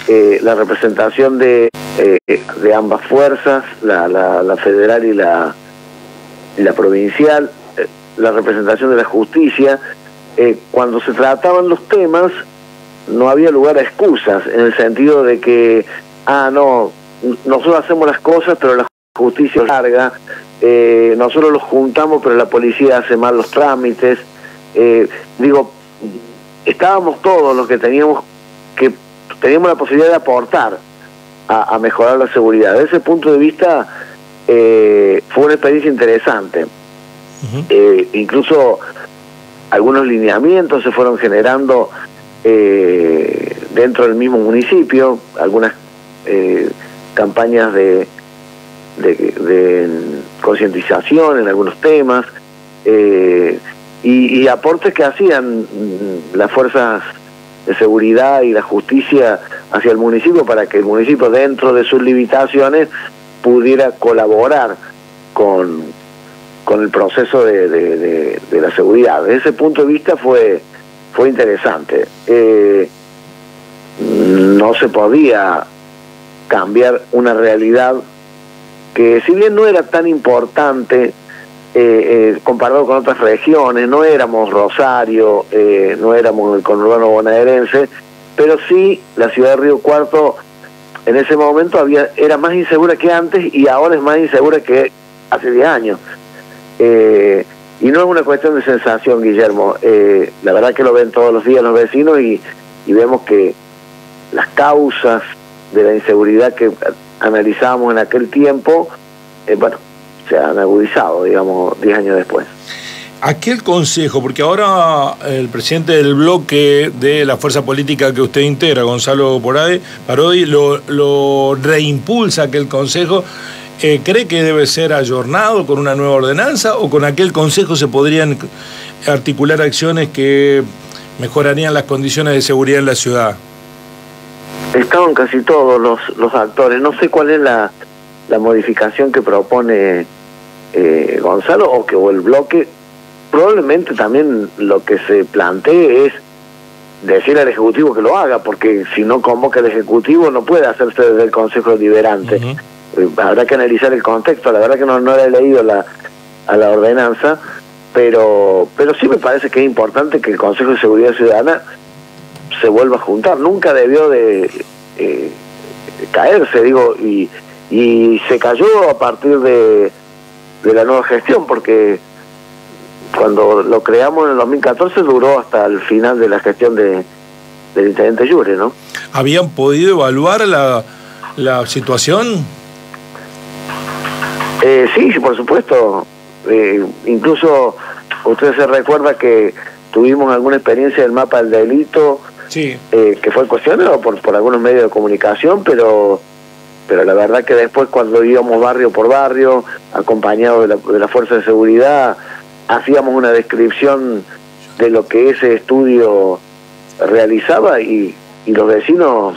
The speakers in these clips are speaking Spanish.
la representación de ambas fuerzas, la federal y la provincial, la representación de la justicia. Cuando se trataban los temas, no había lugar a excusas, en el sentido de que, no, nosotros hacemos las cosas, pero la justicia es larga, nosotros los juntamos, pero la policía hace mal los trámites. Estábamos todos los que teníamos la posibilidad de aportar a mejorar la seguridad. Desde ese punto de vista, fue una experiencia interesante. Incluso algunos lineamientos se fueron generando dentro del mismo municipio, algunas campañas de concientización en algunos temas, y aportes que hacían las fuerzas de seguridad y la justicia hacia el municipio, para que el municipio, dentro de sus limitaciones, pudiera colaborar con el proceso de la seguridad. Desde ese punto de vista fue interesante. No se podía cambiar una realidad que, si bien no era tan importante comparado con otras regiones, no éramos Rosario, no éramos el conurbano bonaerense, pero sí la ciudad de Río Cuarto en ese momento era más insegura que antes, y ahora es más insegura que hace 10 años. Y no es una cuestión de sensación, Guillermo. La verdad que lo ven todos los días los vecinos, y vemos que las causas de la inseguridad que analizamos en aquel tiempo, se han agudizado, digamos, 10 años después. Aquel consejo, porque ahora el presidente del bloque de la fuerza política que usted integra, Gonzalo Parodi, lo reimpulsa aquel consejo. ¿Cree que debe ser ayornado con una nueva ordenanza, o con aquel consejo se podrían articular acciones que mejorarían las condiciones de seguridad en la ciudad? Estaban casi todos los actores. No sé cuál es la modificación que propone Gonzalo o el bloque. Probablemente también lo que se plantee es decir al Ejecutivo que lo haga, porque si no convoca el Ejecutivo no puede hacerse desde el Consejo Deliberante. Habrá que analizar el contexto. La verdad que no la he leído a la ordenanza, pero sí me parece que es importante que el Consejo de Seguridad Ciudadana se vuelva a juntar. Nunca debió de caerse, y se cayó a partir de la nueva gestión, porque cuando lo creamos en el 2014 duró hasta el final de la gestión del intendente Yure, ¿no? ¿Habían podido evaluar la situación? Sí, por supuesto. Incluso usted se recuerda que tuvimos alguna experiencia del mapa del delito, sí, que fue cuestionado por algunos medios de comunicación, pero la verdad que después, cuando íbamos barrio por barrio, acompañados de la fuerza de seguridad, hacíamos una descripción de lo que ese estudio realizaba, y los vecinos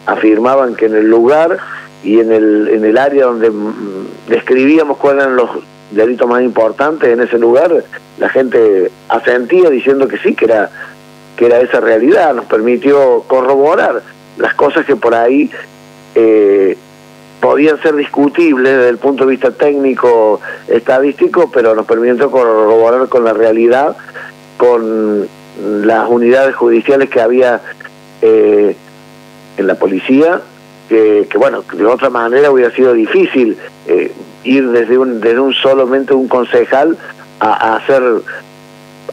afirmaban que en el lugar y en el área donde describíamos cuáles eran los delitos más importantes en ese lugar, la gente asentía diciendo que sí, que era esa realidad. Nos permitió corroborar las cosas que por ahí podían ser discutibles desde el punto de vista técnico, estadístico, pero nos permitió corroborar con la realidad, con las unidades judiciales que había en la policía, que de otra manera hubiera sido difícil ir desde solamente un concejal a hacer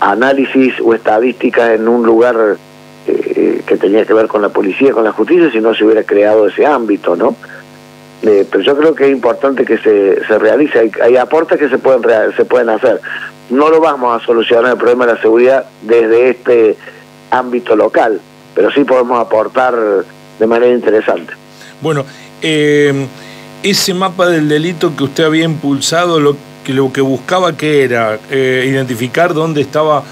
análisis o estadísticas en un lugar que tenía que ver con la policía, con la justicia, si no se hubiera creado ese ámbito, ¿no? Pero yo creo que es importante que se realice. Hay aportes que se pueden hacer. No lo vamos a solucionar el problema de la seguridad desde este ámbito local, pero sí podemos aportar de manera interesante. Bueno, ese mapa del delito que usted había impulsado, lo que buscaba, ¿qué era? Identificar dónde estaba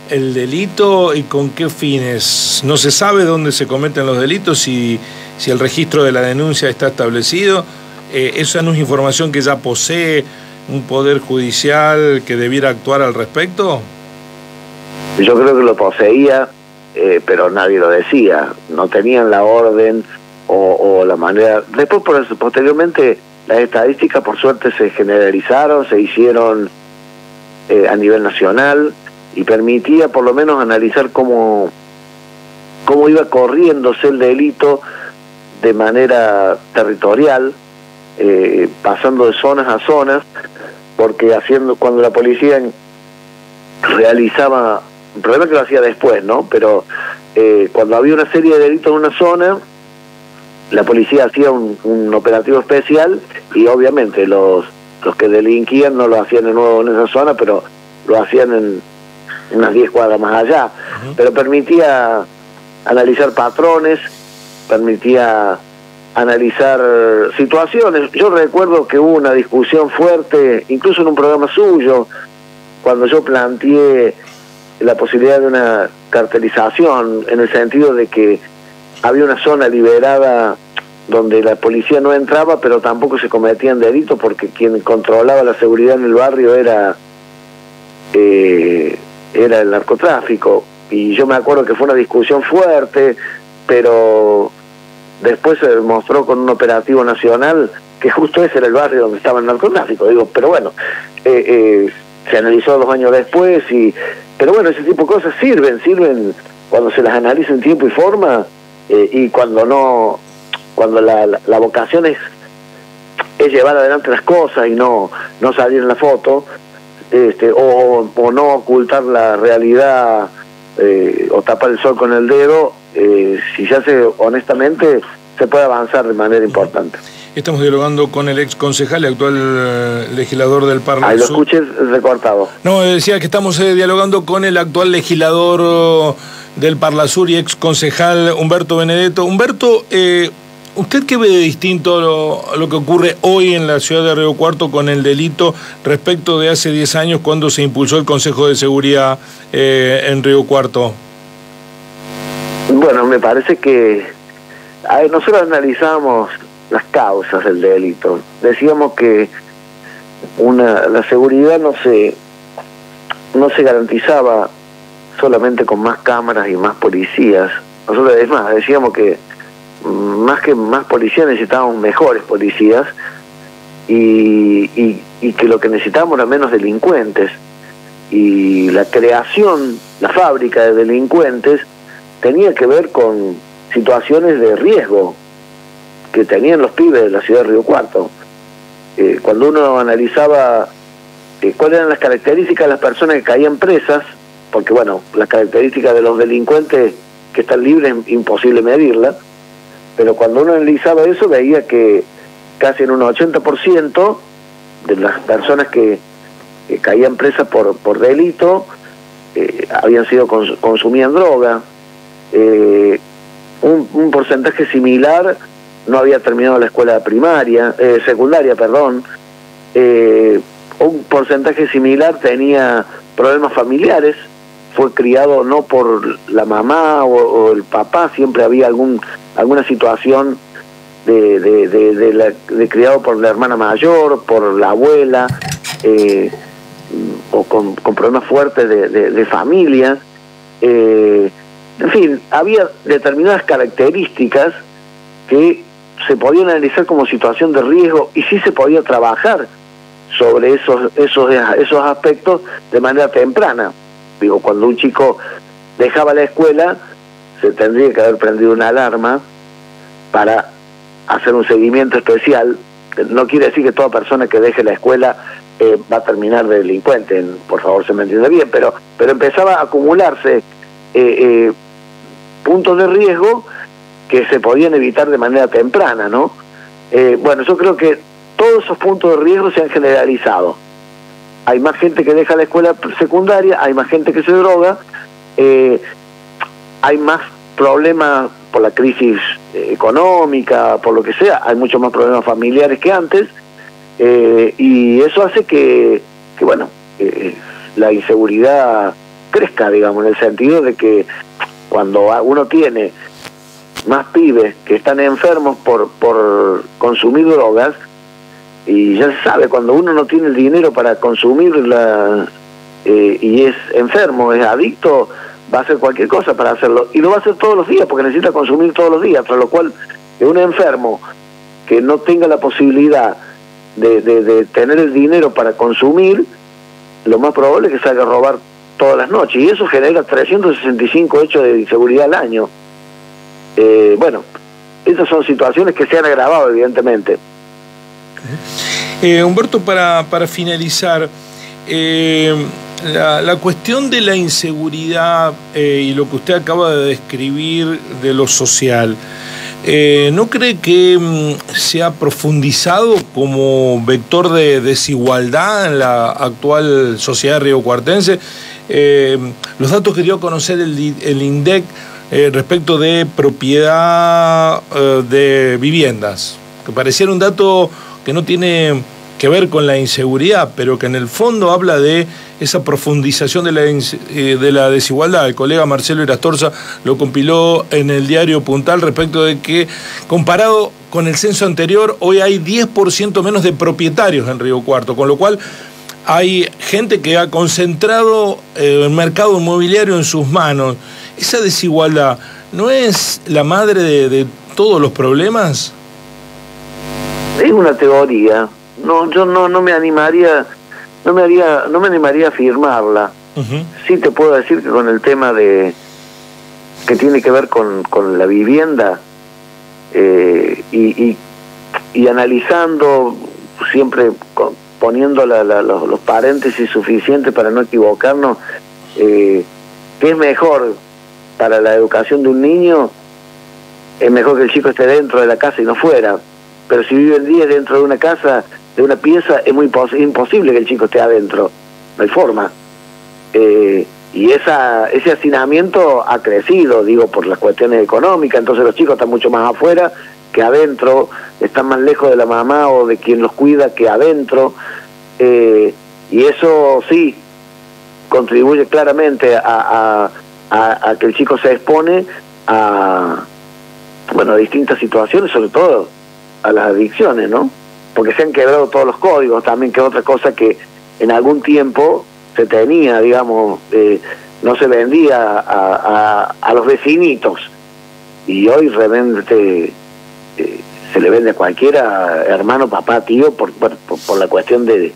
el delito y con qué fines. No se sabe dónde se cometen los delitos, si el registro de la denuncia está establecido. ¿Esa no es información que ya posee un poder judicial que debiera actuar al respecto? Yo creo que lo poseía, pero nadie lo decía. No tenían la orden o la manera. Después, posteriormente, las estadísticas, por suerte, se generalizaron, se hicieron a nivel nacional, y permitía por lo menos analizar cómo iba corriéndose el delito de manera territorial, pasando de zonas a zonas, porque cuando la policía realizaba, el problema es que lo hacía después, ¿no? Pero cuando había una serie de delitos en una zona, la policía hacía un operativo especial, y obviamente los que delinquían no lo hacían de nuevo en esa zona, pero lo hacían en unas 10 cuadras más allá. Pero permitía analizar patrones, permitía analizar situaciones. Yo recuerdo que hubo una discusión fuerte, incluso en un programa suyo, cuando yo planteé la posibilidad de una cartelización, en el sentido de que había una zona liberada donde la policía no entraba, pero tampoco se cometían delitos, porque quien controlaba la seguridad en el barrio era el narcotráfico. Y yo me acuerdo que fue una discusión fuerte, pero después se demostró con un operativo nacional que justo ese era el barrio donde estaba el narcotráfico. Digo, pero bueno, se analizó 2 años después, pero bueno, ese tipo de cosas sirven cuando se las analiza en tiempo y forma, y cuando la vocación es llevar adelante las cosas y no salir en la foto, o no ocultar la realidad, o tapar el sol con el dedo. Si se hace honestamente, se puede avanzar de manera importante. Estamos dialogando con el ex concejal y actual legislador del Parla Sur. Ahí lo escuché recortado. No, decía que estamos dialogando con el actual legislador del Parla Sur y ex concejal Humberto Benedetto. Humberto, ¿usted qué ve de distinto lo que ocurre hoy en la ciudad de Río Cuarto con el delito respecto de hace 10 años cuando se impulsó el Consejo de Seguridad en Río Cuarto? Bueno, me parece que nosotros analizamos las causas del delito. Decíamos que la seguridad no se garantizaba solamente con más cámaras y más policías. Nosotros, es más, decíamos que más policías necesitábamos mejores policías, y que lo que necesitábamos era menos delincuentes. Y la creación, la fábrica de delincuentes, tenía que ver con situaciones de riesgo que tenían los pibes de la ciudad de Río Cuarto. Cuando uno analizaba cuáles eran las características de las personas que caían presas, porque bueno, las características de los delincuentes que están libres es imposible medirlas, pero cuando uno analizaba eso veía que casi en un 80% de las personas que caían presas por delito habían sido consumían droga. Un porcentaje similar no había terminado la escuela secundaria, perdón. Un porcentaje similar tenía problemas familiares, fue criado no por la mamá o el papá, siempre había alguna situación de criado por la hermana mayor, por la abuela, o con problemas fuertes de familia. En fin, había determinadas características que se podían analizar como situación de riesgo, y sí se podía trabajar sobre esos aspectos de manera temprana. Digo, cuando un chico dejaba la escuela, se tendría que haber prendido una alarma para hacer un seguimiento especial. No quiere decir que toda persona que deje la escuela va a terminar de delincuente, por favor se me entiende bien, pero empezaba a acumularse puntos de riesgo que se podían evitar de manera temprana, ¿no? Bueno, yo creo que todos esos puntos de riesgo se han generalizado. Hay más gente que deja la escuela secundaria, hay más gente que se droga, hay más problemas por la crisis económica, por lo que sea, hay muchos más problemas familiares que antes, y eso hace que bueno, la inseguridad crezca, digamos, en el sentido de que cuando uno tiene más pibes que están enfermos por consumir drogas, y ya se sabe, cuando uno no tiene el dinero para consumirla y es enfermo, es adicto, va a hacer cualquier cosa para hacerlo, y lo va a hacer todos los días porque necesita consumir todos los días, tras lo cual que un enfermo que no tenga la posibilidad de tener el dinero para consumir, lo más probable es que salga a robar todas las noches, y eso genera 365 hechos de inseguridad al año. Bueno, esas son situaciones que se han agravado, evidentemente. Humberto, para finalizar, la cuestión de la inseguridad y lo que usted acaba de describir de lo social, ¿no cree que se ha profundizado como vector de desigualdad en la actual sociedad riocuartense? Los datos que dio a conocer el INDEC respecto de propiedad de viviendas, que pareciera un dato que no tiene que ver con la inseguridad, pero que en el fondo habla de esa profundización de la desigualdad. El colega Marcelo Irastorza lo compiló en el diario Puntal respecto de que, comparado con el censo anterior, hoy hay 10% menos de propietarios en Río Cuarto, con lo cual hay gente que ha concentrado el mercado inmobiliario en sus manos. ¿Esa desigualdad no es la madre de todos los problemas? Es una teoría. No, yo no me animaría, no me animaría a afirmarla. Sí te puedo decir que con el tema que tiene que ver con la vivienda, y analizando, siempre poniendo los paréntesis suficientes para no equivocarnos, ¿qué es mejor para la educación de un niño? Es mejor que el chico esté dentro de la casa y no fuera. Pero si vive el día dentro de una casa, de una pieza, es muy imposible que el chico esté adentro. No hay forma. Y ese hacinamiento ha crecido, digo, por las cuestiones económicas. Entonces los chicos están mucho más afuera que adentro, están más lejos de la mamá o de quien los cuida que adentro. Y eso sí contribuye claramente a que el chico se expone a distintas situaciones, sobre todo a las adicciones, ¿no? Porque se han quebrado todos los códigos también, que es otra cosa que en algún tiempo se tenía, digamos, no se vendía a los vecinitos, y hoy realmente se le vende a cualquiera, hermano, papá, tío, por la cuestión de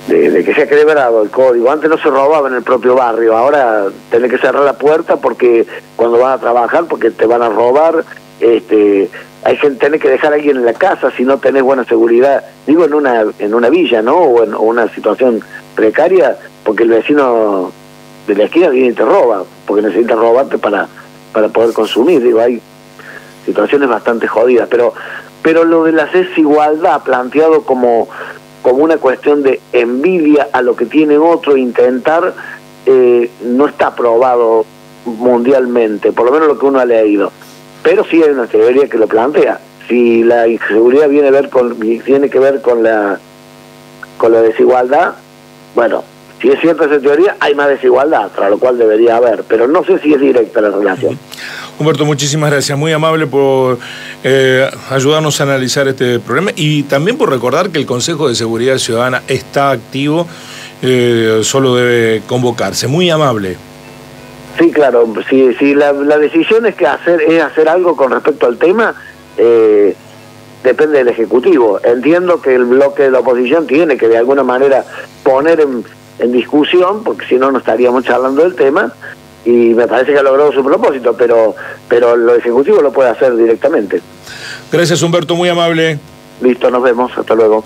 que se ha quebrado el código. Antes no se robaba en el propio barrio, ahora tenés que cerrar la puerta porque cuando vas a trabajar, porque te van a robar. Hay gente, tenés que dejar a alguien en la casa si no tenés buena seguridad, digo, en una villa, ¿no? O en una situación precaria, porque el vecino de la esquina viene y te roba, porque necesita robarte para poder consumir. Digo, hay situaciones bastante jodidas, pero lo de la desigualdad planteado como una cuestión de envidia a lo que tiene otro, intentar, no está probado mundialmente, por lo menos lo que uno ha leído. Pero sí hay una teoría que lo plantea. Si la inseguridad tiene que ver con la desigualdad, bueno, si es cierta esa teoría, hay más desigualdad, tras lo cual debería haber, pero no sé si es directa la relación. Humberto, muchísimas gracias, muy amable por ayudarnos a analizar este problema y también por recordar que el Consejo de Seguridad Ciudadana está activo, solo debe convocarse. Muy amable. Sí, claro, si la decisión es hacer algo con respecto al tema, depende del Ejecutivo. Entiendo que el bloque de la oposición tiene que de alguna manera poner en discusión, porque si no, no estaríamos charlando del tema, y me parece que ha logrado su propósito, pero lo Ejecutivo lo puede hacer directamente. Gracias, Humberto, muy amable. Listo, nos vemos, hasta luego.